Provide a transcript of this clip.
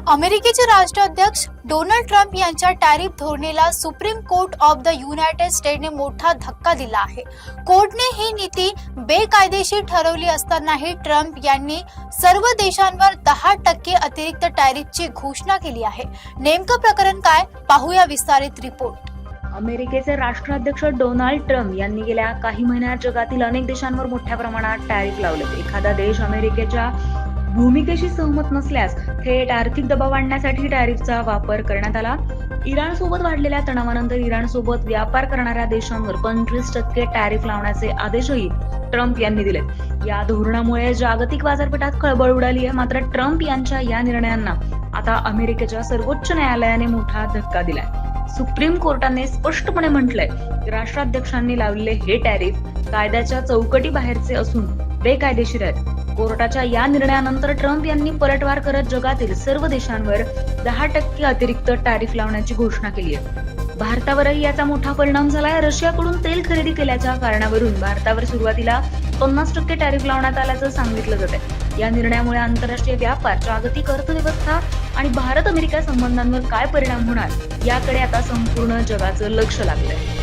अमेरिकेचे राष्ट्राध्यक्ष Donald Trump यांच्या टॅरिफ धोरणेला supreme court of the United स्टेट्सने मोठा धक्का दिला आहे. कोर्टने ही नीती बेकायदेशीर ठरवली असतानाही ट्रम्प यांनी सर्व देशांवर 10% अतिरिक्त टॅरिफची घोषणा केली आहे. नेमकं प्रकरण काय, पाहूया विस्तारित रिपोर्ट. अमेरिकेचे राष्ट्राध्यक्ष डोनाल्ड ट्रम्प यांनी गेल्या काही महिन्यात जगातील अनेक देशांवर मोठ्या प्रमाणात टॅरिफ लावले. एखादा देश अमेरिकेच्या भूमिकेशी सहमत नसल्यास थेट आर्थिक दबाव आणण्यासाठी टॅरिफचा वापर करण्यात आला. इराणसोबत वाढलेल्या तणावानंतर इराणसोबत व्यापार करणाऱ्या देशांवर 25% टॅरिफ लावण्याचे आदेशही ट्रम्प यांनी दिले. या धोरणामुळे जागतिक बाजारपेठात खळबळ उडाली आहे. मात्र ट्रम्प यांच्या या निर्णयांना आता अमेरिकेच्या सर्वोच्च न्यायालयाने मोठा धक्का दिलाय. सुप्रीम कोर्टाने स्पष्टपणे म्हटलंय की राष्ट्राध्यक्षांनी लावलेले हे टॅरिफ कायद्याच्या चौकटी बाहेरचे असून बेकायदेशीर आहेत. कोर्टाच्या या निर्णयानंतर ट्रम्प यांनी पलटवार करत जगातील सर्व देशांवर 10% अतिरिक्त टॅरिफ लावण्याची घोषणा केली आहे. भारतावरही याचा मोठा परिणाम झालाय. रशियाकडून तेल खरेदी केल्याच्या कारणावरून भारतावर सुरुवातीला 50% टॅरिफ लावण्यात आल्याचं सांगितलं जात आहे. या निर्णयामुळे आंतरराष्ट्रीय व्यापार, जागतिक अर्थव्यवस्था आणि भारत अमेरिका संबंधांवर काय परिणाम होणार याकडे आता संपूर्ण जगाचं लक्ष लागलंय.